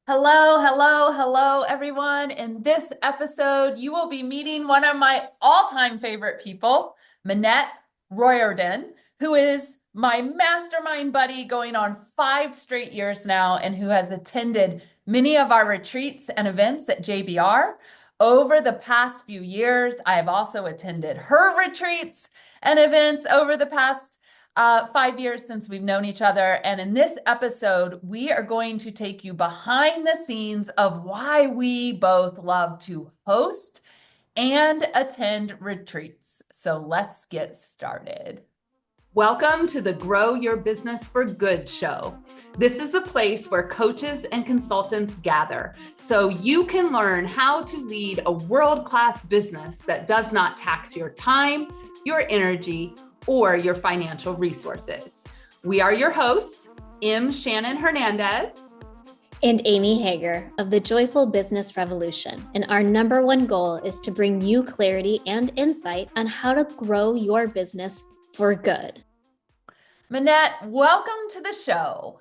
Hello, hello, hello, everyone. In this episode, you will be meeting one of my all-time favorite people, Minette Riordan, who is my mastermind buddy going on 5 straight years now and who has attended many of our retreats and events at JBR. Over the past few years, I have also attended her retreats and events over the past 5 years since we've known each other. And in this episode, we are going to take you behind the scenes of why we both love to host and attend retreats. So let's get started. Welcome to the Grow Your Business for Good show. This is a place where coaches and consultants gather so you can learn how to lead a world-class business that does not tax your time, your energy, or your financial resources. We are your hosts, Shannon Hernandez and Amy Hager of the Joyful Business Revolution. And our number one goal is to bring you clarity and insight on how to grow your business for good. Minette, welcome to the show.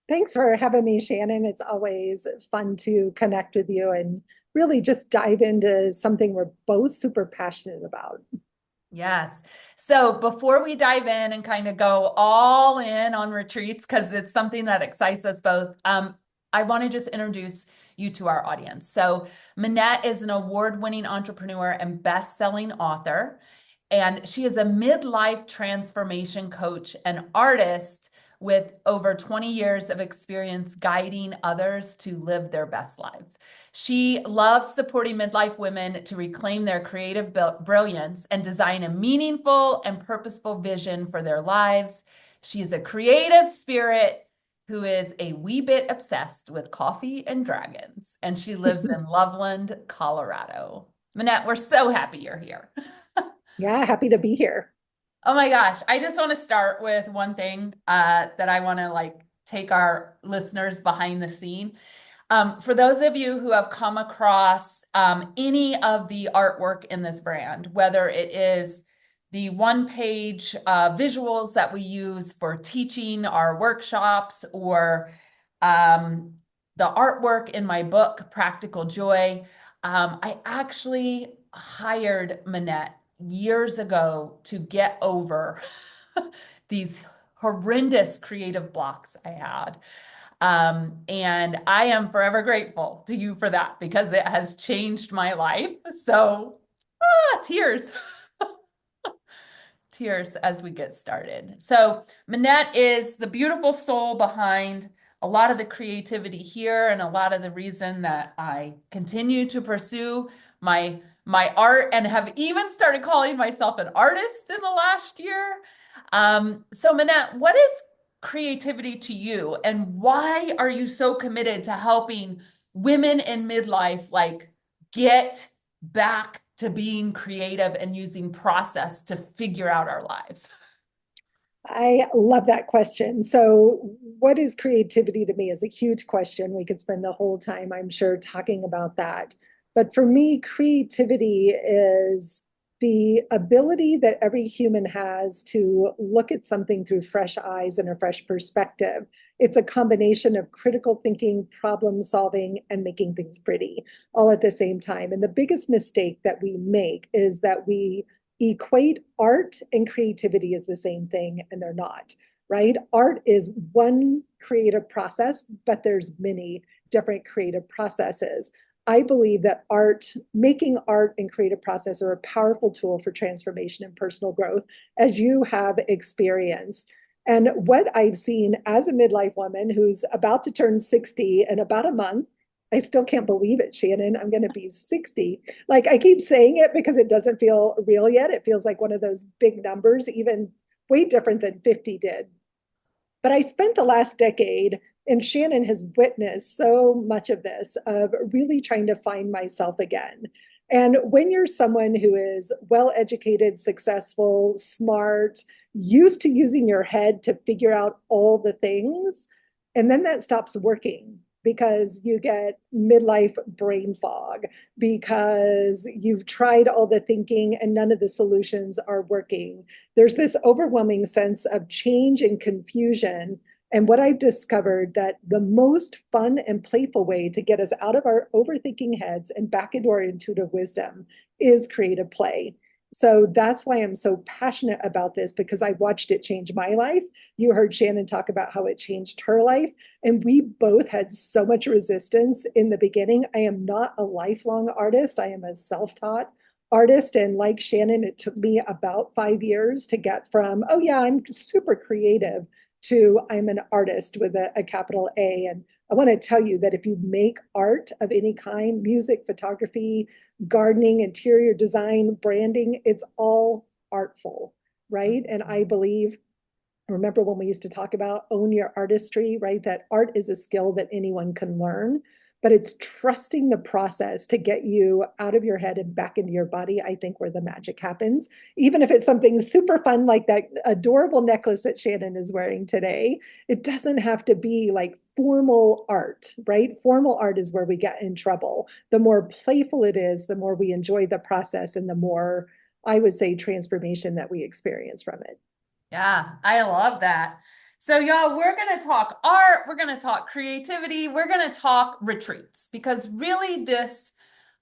Thanks for having me, Shannon. It's always fun to connect with you and really just dive into something we're both super passionate about. Yes. So before we dive in and kind of go all in on retreats, because it's something that excites us both, I want to just introduce you to our audience. So Minette is an award-winning entrepreneur and best-selling author, and she is a midlife transformation coach and artist with over 20 years of experience guiding others to live their best lives. She loves supporting midlife women to reclaim their creative brilliance and design a meaningful and purposeful vision for their lives. She is a creative spirit who is a wee bit obsessed with coffee and dragons, and she lives in Loveland, Colorado. Minette, we're so happy you're here. Yeah, happy to be here. Oh my gosh. I just want to start with one thing that I want to take our listeners behind the scene. For those of you who have come across any of the artwork in this brand, whether it is the one-page visuals that we use for teaching our workshops or the artwork in my book, Practical Joy, I actually hired Minette years ago to get over these horrendous creative blocks I had. And I am forever grateful to you for that because it has changed my life. So, tears. Tears as we get started. So Minette is the beautiful soul behind a lot of the creativity here and a lot of the reason that I continue to pursue my art and have even started calling myself an artist in the last year. So Minette, what is creativity to you and why are you so committed to helping women in midlife get back to being creative and using process to figure out our lives? I love that question. So, what is creativity to me is a huge question. We could spend the whole time, I'm sure, talking about that. But for me, creativity is the ability that every human has to look at something through fresh eyes and a fresh perspective. It's a combination of critical thinking, problem solving, and making things pretty all at the same time. And the biggest mistake that we make is that we equate art and creativity as the same thing, and they're not, right? Art is one creative process, but there's many different creative processes. I believe that making art and creative process are a powerful tool for transformation and personal growth, as you have experienced. And what I've seen as a midlife woman who's about to turn 60 in about a month, I still can't believe it, Shannon. I'm going to be 60. Like, I keep saying it because it doesn't feel real yet. It feels like one of those big numbers, even way different than 50 did. But I spent the last decade, and Shannon has witnessed so much of this, of really trying to find myself again. And when you're someone who is well-educated, successful, smart, used to using your head to figure out all the things, and then that stops working because you get midlife brain fog, because you've tried all the thinking and none of the solutions are working. There's this overwhelming sense of change and confusion And what I've discovered that the most fun and playful way to get us out of our overthinking heads and back into our intuitive wisdom is creative play. So that's why I'm so passionate about this, because I watched it change my life. You heard Shannon talk about how it changed her life. And we both had so much resistance in the beginning. I am not a lifelong artist. I am a self-taught artist. And like Shannon, it took me about 5 years to get from, oh yeah, I'm super creative, to I'm an artist with a capital A. And I want to tell you that if you make art of any kind, music, photography, gardening, interior design, branding, it's all artful, right? And I believe, remember when we used to talk about own your artistry, right? That art is a skill that anyone can learn, but it's trusting the process to get you out of your head and back into your body, I think, where the magic happens. Even if it's something super fun like that adorable necklace that Shannon is wearing today, it doesn't have to be like formal art, right? Formal art is where we get in trouble. The more playful it is, the more we enjoy the process and the more, I would say, transformation that we experience from it. Yeah, I love that. So, y'all, we're going to talk art, we're going to talk creativity, we're going to talk retreats, because really this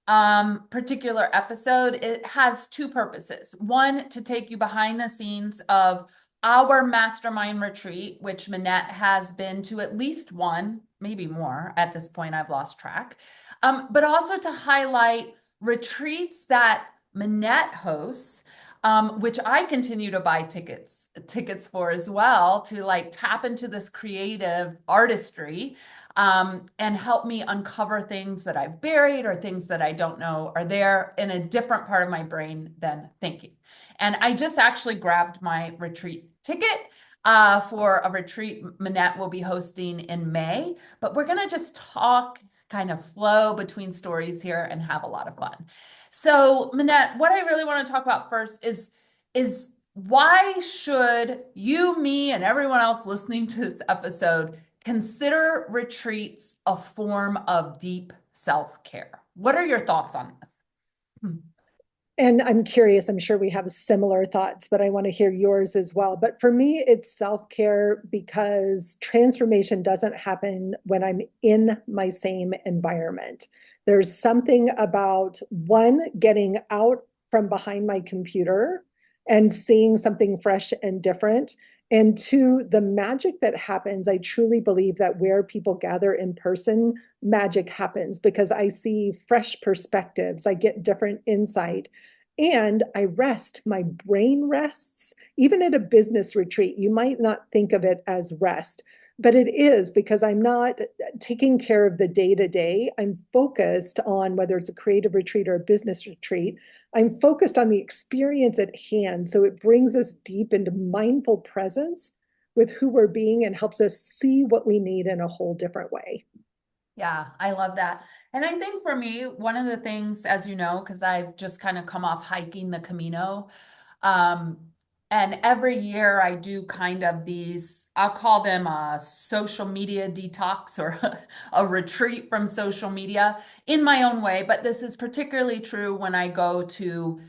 particular episode, it has two purposes. One, to take you behind the scenes of our mastermind retreat, which Minette has been to at least one, maybe more at this point, I've lost track. But also to highlight retreats that Minette hosts, which I continue to buy tickets for as well, to like tap into this creative artistry, and help me uncover things that I've buried or things that I don't know are there in a different part of my brain than thinking. And I just actually grabbed my retreat ticket for a retreat Minette will be hosting in May, but we're going to just talk, kind of flow between stories here and have a lot of fun. So, Minette, what I really want to talk about first is why should you, me, and everyone else listening to this episode consider retreats a form of deep self-care? What are your thoughts on this? And I'm curious, I'm sure we have similar thoughts, but I want to hear yours as well. But for me, it's self-care because transformation doesn't happen when I'm in my same environment. There's something about one, getting out from behind my computer and seeing something fresh and different. And two, the magic that happens, I truly believe that where people gather in person, magic happens because I see fresh perspectives, I get different insight, and I rest. My brain rests. Even at a business retreat, you might not think of it as rest, but it is because I'm not taking care of the day to day. I'm focused on whether it's a creative retreat or a business retreat. I'm focused on the experience at hand. So it brings us deep into mindful presence with who we're being and helps us see what we need in a whole different way. Yeah, I love that. And I think for me, one of the things, as you know, because I've just kind of come off hiking the Camino, um, and every year I do kind of these, I'll call them a social media detox or a retreat from social media in my own way. But this is particularly true when I go to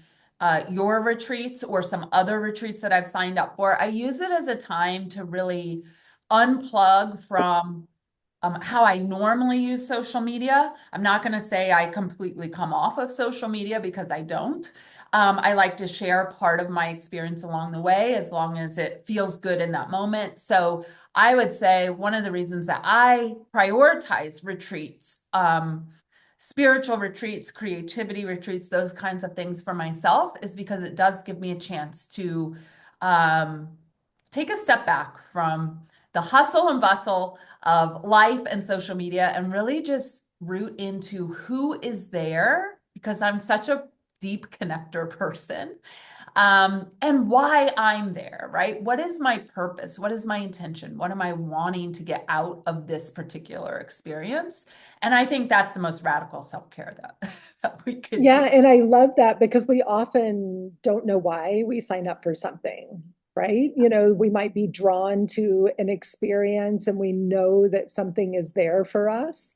your retreats or some other retreats that I've signed up for. I use it as a time to really unplug from how I normally use social media. I'm not going to say I completely come off of social media because I don't. I like to share part of my experience along the way as long as it feels good in that moment. So I would say one of the reasons that I prioritize retreats, spiritual retreats, creativity retreats, those kinds of things for myself is because it does give me a chance to um, take a step back from the hustle and bustle of life and social media and really just root into who is there, because I'm such a deep connector person, and why I'm there, right? What is my purpose? What is my intention? What am I wanting to get out of this particular experience? And I think that's the most radical self-care that, that we could do. Yeah, and I love that because we often don't know why we sign up for something, right? You know, we might be drawn to an experience and we know that something is there for us,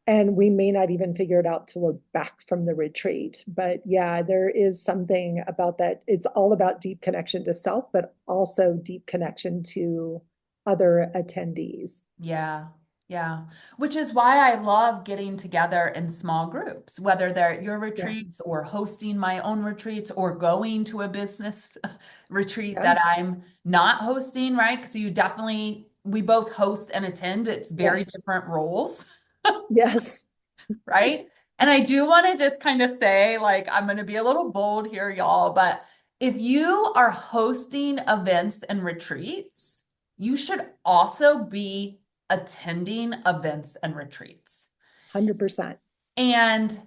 and we may not even figure it out till we're back from the retreat. But yeah, there is something about that. It's all about deep connection to self, but also deep connection to other attendees. Yeah. Yeah. Which is why I love getting together in small groups, whether they're your Yeah, retreats or hosting my own retreats or going to a business retreat yeah, that I'm not hosting, right? Because we both host and attend. It's very yes, different roles, yes, right? And I do want to just kind of say, like, I'm going to be a little bold here, y'all, but if you are hosting events and retreats, you should also be attending events and retreats. 100%. And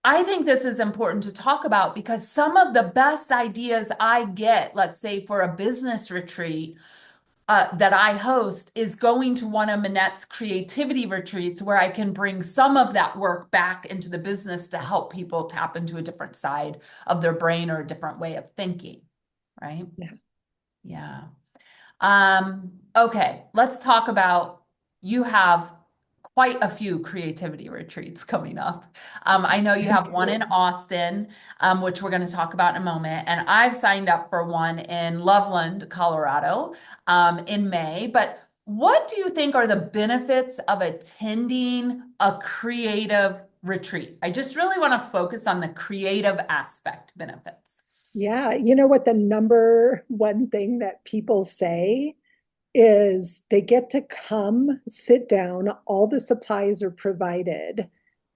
I think this is important to talk about because some of the best ideas I get, let's say for a business retreat, that I host is going to one of Minette's creativity retreats where I can bring some of that work back into the business to help people tap into a different side of their brain or a different way of thinking, right? Yeah. Yeah. Okay, let's talk about you have quite a few creativity retreats coming up. I know you I have one do. in Austin, which we're going to talk about in a moment, and I've signed up for one in Loveland, Colorado, in May. But what do you think are the benefits of attending a creative retreat? I just really want to focus on the creative aspect benefits. Yeah, you know what the number one thing that people say is they get to come, sit down, all the supplies are provided,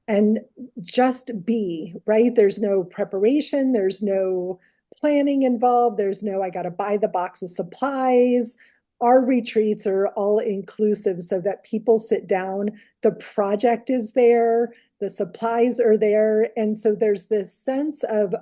and just be, right? There's no preparation, there's no planning involved, there's no, I got to buy the box of supplies. Our retreats are all inclusive so that people sit down, the project is there, the supplies are there. And so there's this sense of,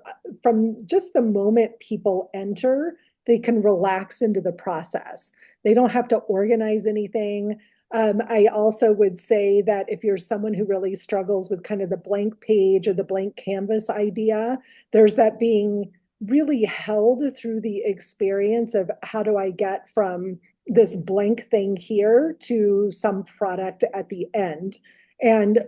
from just the moment people enter, they can relax into the process. They don't have to organize anything. I also would say that if you're someone who really struggles with kind of the blank page or the blank canvas idea, there's that being really held through the experience of how do I get from this blank thing here to some product at the end. And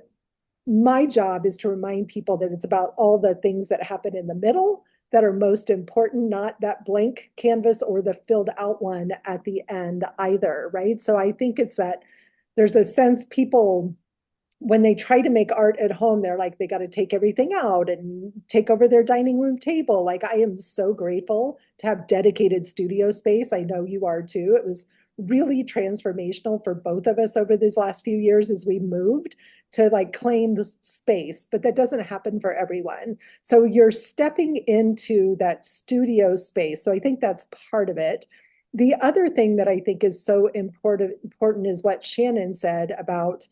my job is to remind people that it's about all the things that happen in the middle that are most important, not that blank canvas or the filled out one at the end either, right? So I think it's that there's a sense people, when they try to make art at home, they're like, they got to take everything out and take over their dining room table. Like, I am so grateful to have dedicated studio space. I know you are too. It was really transformational for both of us over these last few years as we moved to like claim the space, but that doesn't happen for everyone. So you're stepping into that studio space. So I think that's part of it. The other thing that I think is so important is what Shannon said about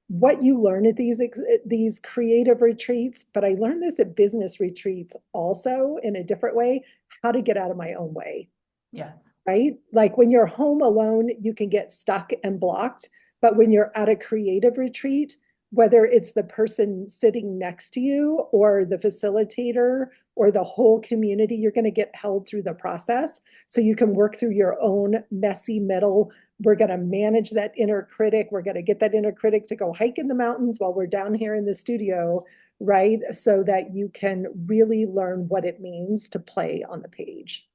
what you learn at these creative retreats, but I learned this at business retreats also in a different way, how to get out of my own way, Yeah. right? Like when you're home alone, you can get stuck and blocked. But when you're at a creative retreat, whether it's the person sitting next to you or the facilitator or the whole community, you're going to get held through the process. So you can work through your own messy middle. We're going to manage that inner critic. We're going to get that inner critic to go hike in the mountains while we're down here in the studio, right? So that you can really learn what it means to play on the page.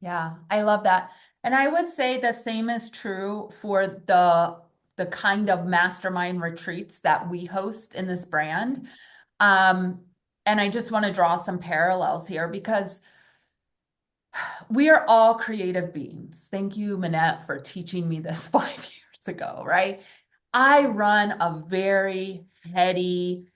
Yeah, I love that. And I would say the same is true for the kind of mastermind retreats that we host in this brand. Um, and I just want to draw some parallels here because we are all creative beings. Thank you, Minette, for teaching me this 5 years ago, right? I run a very heady,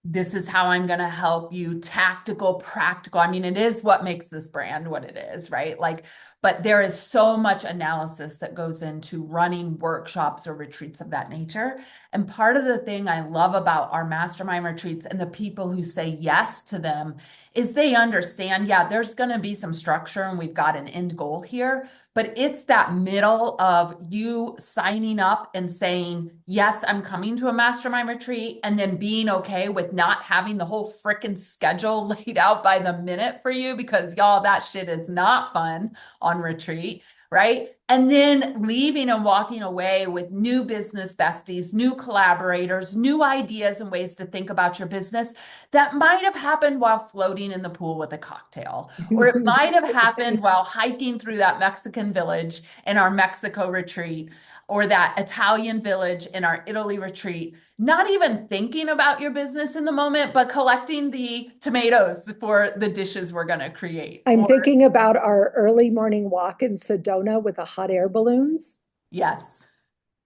this is how I'm going to help you, tactical, practical. I mean, it is what makes this brand what it is, right? Like, but there is so much analysis that goes into running workshops or retreats of that nature. And part of the thing I love about our mastermind retreats and the people who say yes to them is they understand, yeah, there's going to be some structure and we've got an end goal here, but it's that middle of you signing up and saying, yes, I'm coming to a mastermind retreat, and then being okay with not having the whole freaking schedule laid out by the minute for you because y'all, that shit is not fun on retreat, right? And then leaving and walking away with new business besties, new collaborators, new ideas and ways to think about your business that might have happened while floating in the pool with a cocktail, or it might have happened while hiking through that Mexican village in our Mexico retreat, or that Italian village in our Italy retreat, not even thinking about your business in the moment, but collecting the tomatoes for the dishes we're going to create. I'm Or, thinking about our early morning walk in Sedona with the hot air balloons, yes.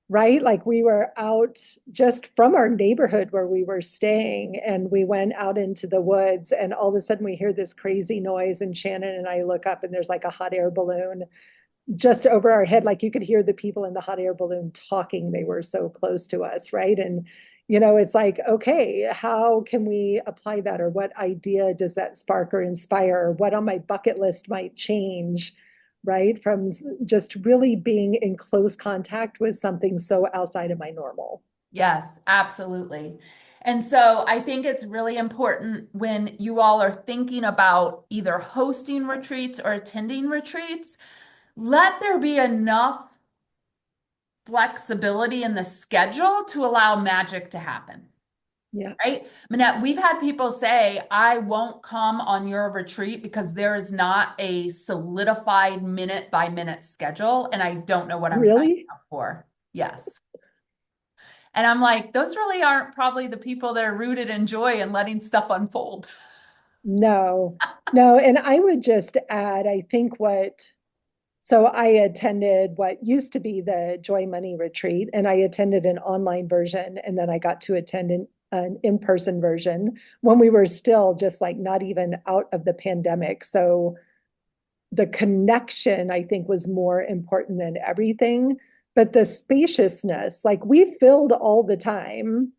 right? Like we were out just from our neighborhood where we were staying, and we went out into the woods, and all of a sudden we hear this crazy noise, and Shannon and I look up and there's like a hot air balloon just over our head. Like you could hear the people in the hot air balloon talking. They were so close to us, right? And it's like, okay, how can we apply that? Or what idea does that spark or inspire? Or what on my bucket list might change, right? From just really being in close contact with something so outside of my normal. Yes, absolutely. And so I think it's really important when you all are thinking about either hosting retreats or attending retreats, let there be enough flexibility in the schedule to allow magic to happen. Yeah. Right? Minette, we've had people say, I won't come on your retreat because there is not a solidified minute by minute schedule, and I don't know what I'm signing Really? up for. Yes. And I'm like, those really aren't probably the people that are rooted in joy and letting stuff unfold. No, no. And I would just add, I think so I attended what used to be the Joy Money Retreat, and I attended an online version, and then I got to attend an in-person version when we were still just like not even out of the pandemic. So the connection, I think, was more important than everything. But the spaciousness, like we filled all the time,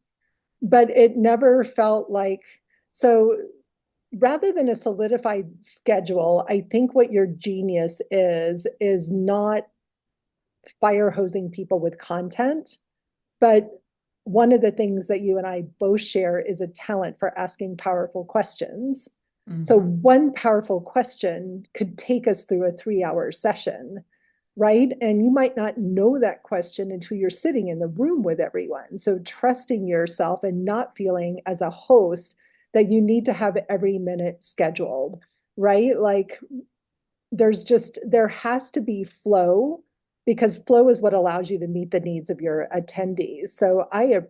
but it never felt like so. Rather than a solidified schedule, I think what your genius is not fire hosing people with content, but one of the things that you and I both share is a talent for asking powerful questions. So Mhm. one powerful question could take us through a 3-hour session, right? And you might not know that question until you're sitting in the room with everyone. So trusting yourself and not feeling as a host that you need to have every minute scheduled, right? Like there has to be flow, because flow is what allows you to meet the needs of your attendees. So I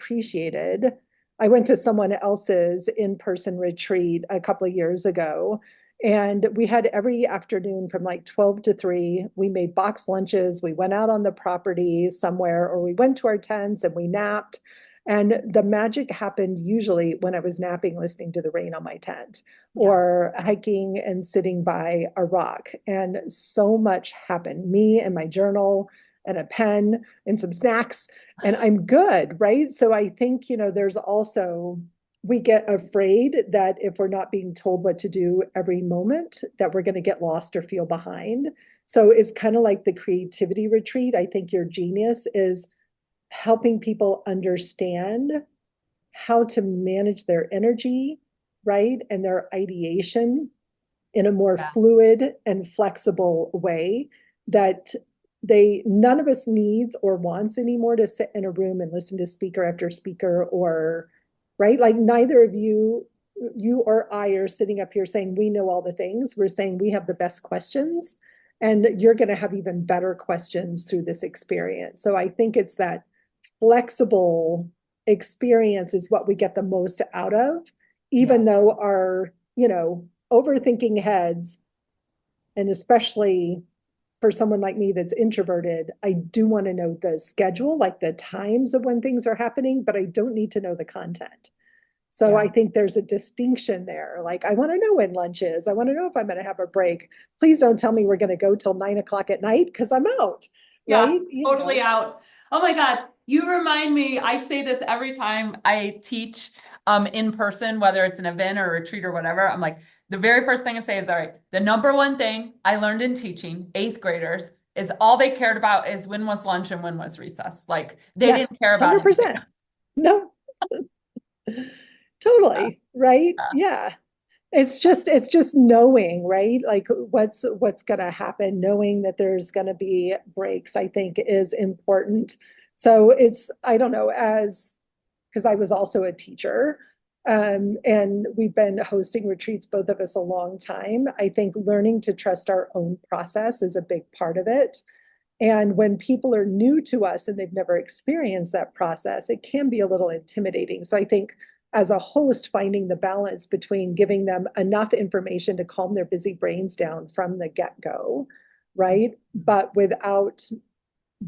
went to someone else's in-person retreat a couple of years ago, and we had every afternoon from like 12 to 3. We made box lunches. We went out on the property somewhere, or we went to our tents and we napped. And the magic happened usually when I was napping, listening to the rain on my tent, Yeah. or hiking and sitting by a rock. And so much happened. Me and my journal and a pen and some snacks, and I'm good, right? So I think, there's also, we get afraid that if we're not being told what to do every moment, that we're going to get lost or feel behind. So it's kind of like the creativity retreat. I think your genius is helping people understand how to manage their energy, right? And their ideation in a more Yeah. fluid and flexible way that none of us needs or wants anymore to sit in a room and listen to speaker after speaker, or right, like neither of you or I are sitting up here saying we know all the things. We're saying we have the best questions, and you're going to have even better questions through this experience. So I think it's that flexible experience is what we get the most out of, Yeah. even though our overthinking heads, and especially for someone like me that's introverted, I do want to know the schedule, like the times of when things are happening, but I don't need to know the content. So Yeah. I think there's a distinction there. Like, I want to know when lunch is. I want to know if I'm going to have a break. Please don't tell me we're going to go till 9 o'clock at night, because I'm out, Yeah, right? totally out. Oh my God. You remind me, I say this every time I teach in person, whether it's an event or a retreat or whatever. I'm like, the very first thing I say is, all right, the number one thing I learned in teaching eighth graders is all they cared about is when was lunch and when was recess. Like they Yes, didn't care about anything 100%. No, else. totally. Right. Yeah. it's just knowing, right? Like what's going to happen, knowing that there's going to be breaks, I think is important. So I don't know, as because I was also a teacher, and we've been hosting retreats, both of us, a long time. I think learning to trust our own process is a big part of it. And when people are new to us and they've never experienced that process, it can be a little intimidating. So I think as a host, finding the balance between giving them enough information to calm their busy brains down from the get-go, right? But without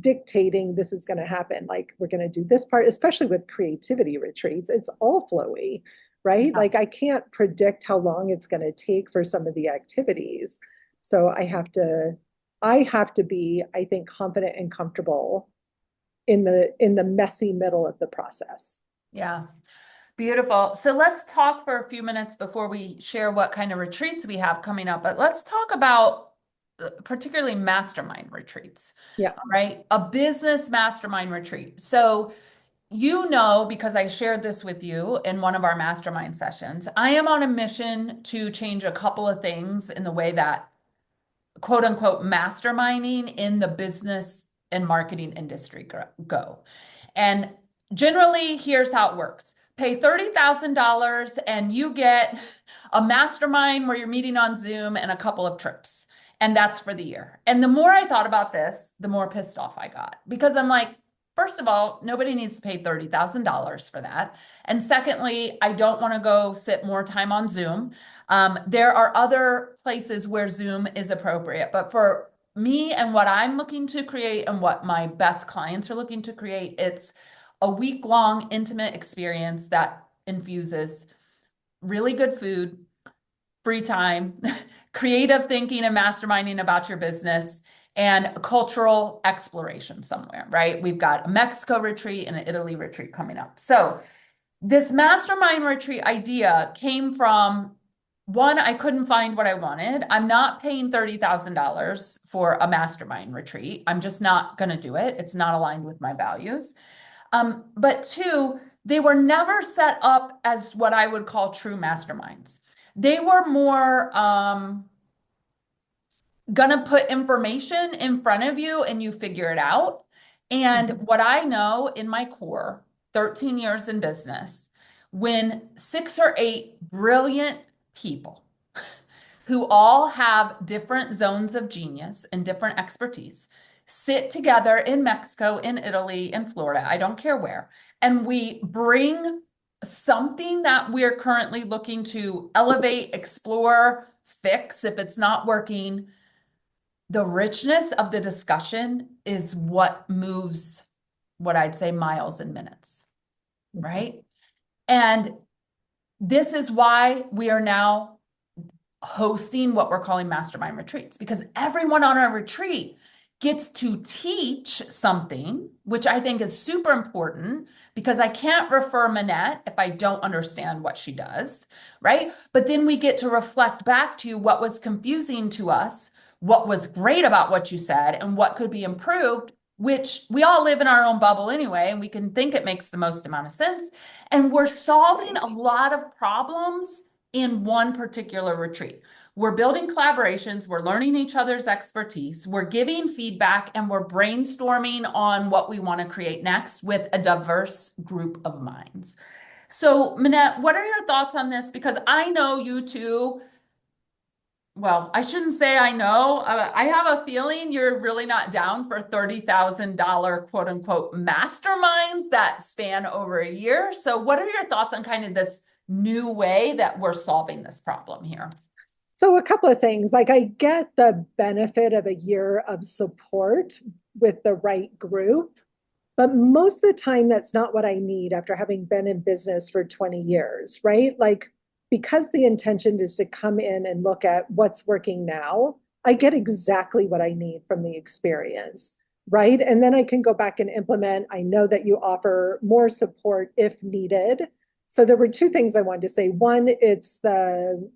dictating this is going to happen. Like we're going to do this part, especially with creativity retreats, it's all flowy, right? Yeah. Like I can't predict how long it's going to take for some of the activities. So I have to be, I think, confident and comfortable in the messy middle of the process. Yeah. Beautiful. So let's talk for a few minutes before we share what kind of retreats we have coming up. But let's talk about particularly mastermind retreats, Yeah. right? A business mastermind retreat. So, because I shared this with you in one of our mastermind sessions, I am on a mission to change a couple of things in the way that quote unquote masterminding in the business and marketing industry go. And generally, here's how it works. Pay $30,000 and you get a mastermind where you're meeting on Zoom and a couple of trips. And that's for the year. And the more I thought about this, the more pissed off I got because I'm like, first of all, nobody needs to pay $30,000 for that. And secondly, I don't want to go sit more time on Zoom. There are other places where Zoom is appropriate, but for me and what I'm looking to create and what my best clients are looking to create, it's a week-long intimate experience that infuses really good food, free time, creative thinking and masterminding about your business, and cultural exploration somewhere, right? We've got a Mexico retreat and an Italy retreat coming up. So this mastermind retreat idea came from one, I couldn't find what I wanted. I'm not paying $30,000 for a mastermind retreat. I'm just not going to do it. It's not aligned with my values. But two, they were never set up as what I would call true masterminds. They were more gonna put information in front of you and you figure it out. And what I know in my core, 13 years in business, when 6 or 8 brilliant people who all have different zones of genius and different expertise sit together in Mexico, in Italy, in Florida, I don't care where, and we bring something that we're currently looking to elevate, explore, fix if it's not working. The richness of the discussion is what moves what I'd say miles and minutes, right? And this is why we are now hosting what we're calling mastermind retreats, because everyone on our retreat gets to teach something, which I think is super important because I can't refer Minette if I don't understand what she does, right? But then we get to reflect back to you what was confusing to us, what was great about what you said, and what could be improved, which we all live in our own bubble anyway, and we can think it makes the most amount of sense. And we're solving a lot of problems in one particular retreat. We're building collaborations, we're learning each other's expertise, we're giving feedback, and we're brainstorming on what we want to create next with a diverse group of minds. So, Minette, what are your thoughts on this? Because I know you two, well, I shouldn't say I know. I have a feeling you're really not down for $30,000 quote unquote masterminds that span over a year. So, what are your thoughts on kind of this new way that we're solving this problem here? So a couple of things, like I get the benefit of a year of support with the right group, but most of the time that's not what I need after having been in business for 20 years, right? Like because the intention is to come in and look at what's working now, I get exactly what I need from the experience, right? And then I can go back and implement. I know that you offer more support if needed. So there were two things I wanted to say. One, it's the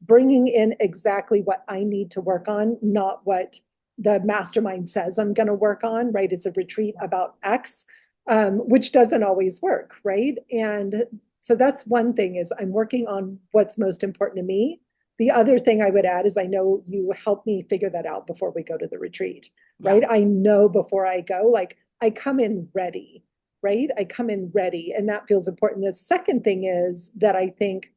bringing in exactly what I need to work on, not what the mastermind says I'm going to work on, right? It's a retreat about X, which doesn't always work, right? And So that's one thing is I'm working on what's most important to me. The other thing I would add is I know you help me figure that out before we go to the retreat, Yeah. right? I know before I go, like I come in ready, right? I come in ready, and that feels important. The second thing is that I think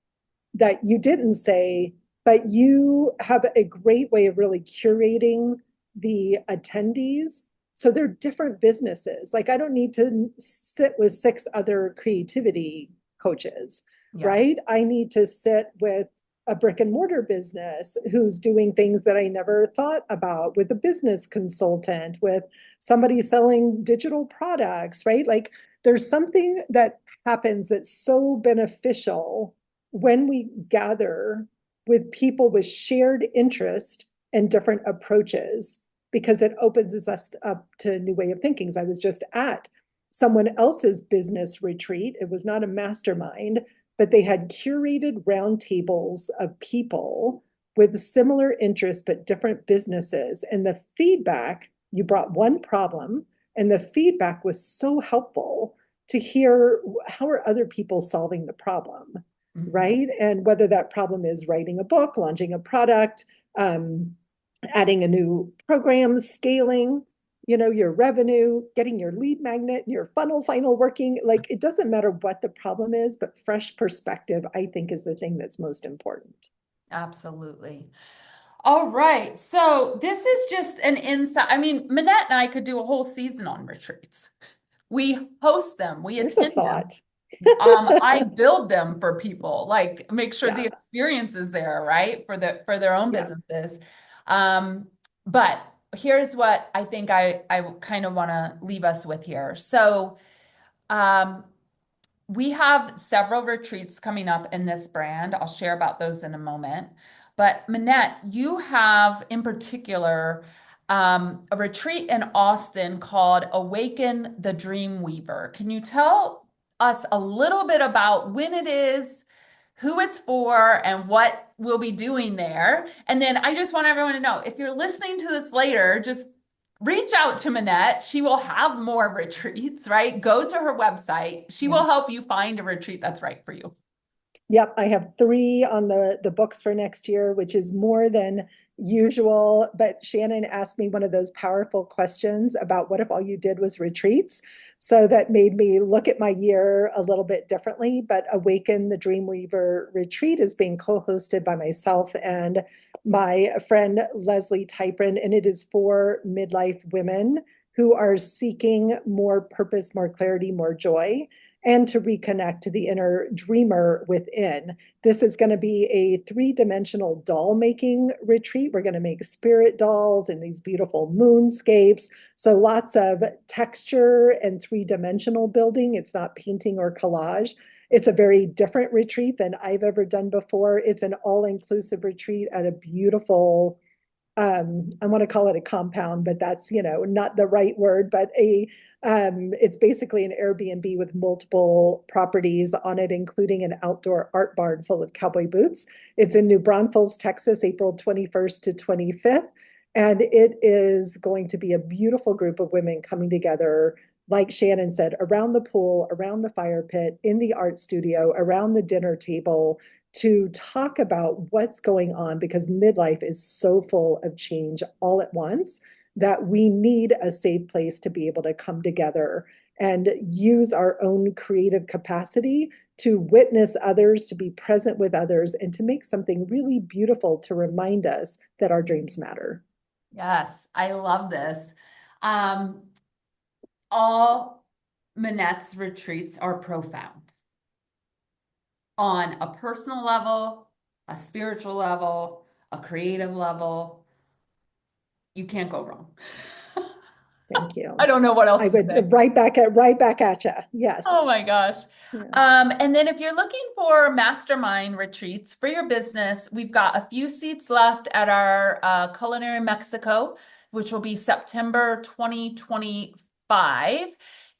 that you didn't say, but you have a great way of really curating the attendees. So they're different businesses. Like I don't need to sit with six other creativity coaches, Yeah. right? I need to sit with a brick and mortar business who's doing things that I never thought about, with a business consultant, with somebody selling digital products, right? Like there's something that happens that's so beneficial when we gather with people with shared interest and different approaches, because it opens us up to a new way of thinking. I was just at someone else's business retreat. It was not a mastermind, but they had curated roundtables of people with similar interests but different businesses. And the feedback, you brought one problem, and the feedback was so helpful to hear how are other people solving the problem, right? And whether that problem is writing a book, launching a product, adding a new program, scaling, your revenue, getting your lead magnet, your funnel final working. Like it doesn't matter what the problem is, but fresh perspective, I think, is the thing that's most important. Absolutely. All right. So this is just an insight. I mean, Minette and I could do a whole season on retreats. We host them, we There's a attend them. thought. I build them for people, like make sure the Yeah, experience is there, right? For their own yeah. businesses. But here's what I think I kind of want to leave us with here. So um, we have several retreats coming up in this brand. I'll share about those in a moment. But Minette, you have in particular a retreat in Austin called Awaken the Dream Weaver. Can you tell us a little bit about when it is, who it's for, and what we'll be doing there? And then I just want everyone to know, if you're listening to this later, just reach out to Minette. She will have more retreats, right? Go to her website. She Yeah. will help you find a retreat that's right for you. Yep, I have three on the books for next year, which is more than usual. But Shannon asked me one of those powerful questions about what if all you did was retreats? So that made me look at my year a little bit differently. But Awaken the Dreamweaver retreat is being co-hosted by myself and my friend Leslie Typrin, and it is for midlife women who are seeking more purpose, more clarity, more joy, and to reconnect to the inner dreamer within. This is going to be a three-dimensional doll making retreat. We're going to make spirit dolls and these beautiful moonscapes. So lots of texture and three-dimensional building. It's not painting or collage. It's a very different retreat than I've ever done before. It's an all-inclusive retreat at a beautiful, I want to call it a compound, but that's, not the right word, but it's basically an Airbnb with multiple properties on it, including an outdoor art barn full of cowboy boots. It's in New Braunfels, Texas, April 21st to 25th. And it is going to be a beautiful group of women coming together, like Shannon said, around the pool, around the fire pit, in the art studio, around the dinner table, to talk about what's going on, because midlife is so full of change all at once that we need a safe place to be able to come together and use our own creative capacity to witness others, to be present with others, and to make something really beautiful to remind us that our dreams matter. Yes, I love this. Um, all Minette's retreats are profound on a personal level, a spiritual level, a creative level. You can't go wrong. Thank I you. don't know what else I to would say. right back at you. Oh Yes. my gosh. Yeah. And then if you're looking for mastermind retreats for your business, we've got a few seats left at our Culinary Mexico, which will be September 2025.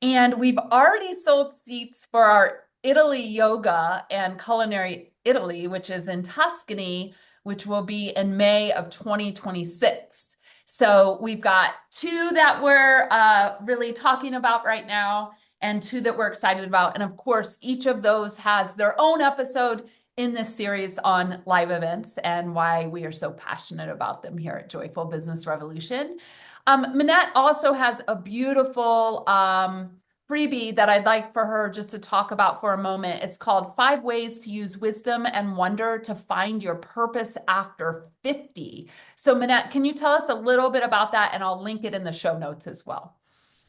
And we've already sold seats for our Italy Yoga and Culinary Italy, which is in Tuscany, which will be in May of 2026. So we've got two that we're really talking about right now. and two that we're excited about. And of course, each of those has their own episode in this series on live events and why we are so passionate about them here at Joyful Business Revolution. Minette also has a beautiful freebie that I'd like for her just to talk about for a moment. It's called 5 Ways to Use Wisdom and Wonder to Find Your Purpose After 50. So Minette, can you tell us a little bit about that? And I'll link it in the show notes as well.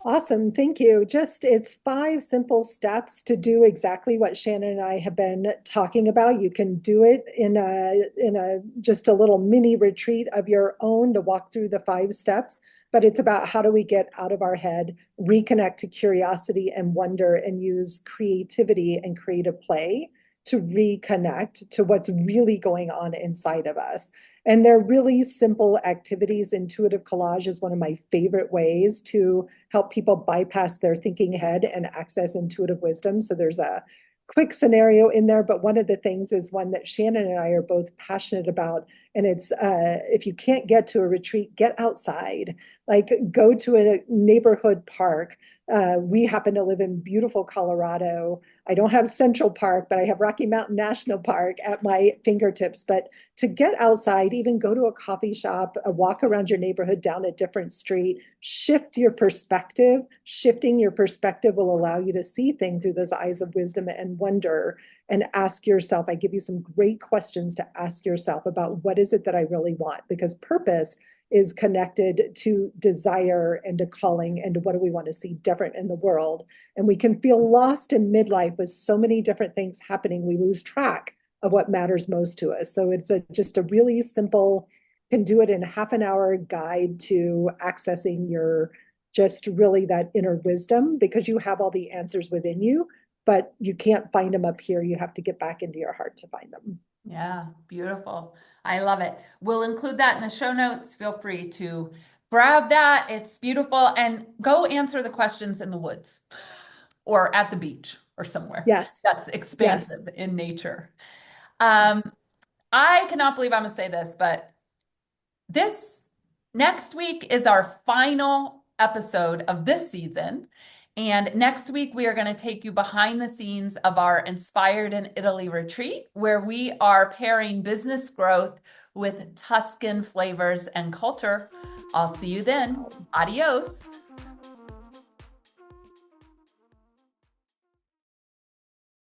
Awesome. Thank you. It's 5 simple steps to do exactly what Shannon and I have been talking about. You can do it in a just a little mini retreat of your own to walk through the 5 steps, but it's about how do we get out of our head, reconnect to curiosity and wonder, and use creativity and creative play to reconnect to what's really going on inside of us. And they're really simple activities. Intuitive collage is one of my favorite ways to help people bypass their thinking head and access intuitive wisdom. So there's a quick scenario in there, but one of the things is one that Shannon and I are both passionate about. And it's if you can't get to a retreat, get outside, like go to a neighborhood park. We happen to live in beautiful Colorado. I don't have Central Park, but I have Rocky Mountain National Park at my fingertips. But to get outside, even go to a coffee shop, a walk around your neighborhood down a different street, shift your perspective. Shifting your perspective will allow you to see things through those eyes of wisdom and wonder, and ask yourself, I give you some great questions to ask yourself about what is it that I really want? Because purpose is connected to desire and to calling and to what do we want to see different in the world. And we can feel lost in midlife with so many different things happening. We lose track of what matters most to us. So it's just a really simple, can do it in half an hour guide to accessing your just really that inner wisdom, because you have all the answers within you, but you can't find them up here. You have to get back into your heart to find them. Yeah, beautiful. I love it. We'll include that in the show notes. Feel free to grab that. It's beautiful. And go answer the questions in the woods or at the beach or somewhere Yes. that's Yes. expansive in nature. I cannot believe I'm going to say this, but this next week is our final episode of this season. And next week, we are going to take you behind the scenes of our Inspired in Italy retreat, where we are pairing business growth with Tuscan flavors and culture. I'll see you then. Adios.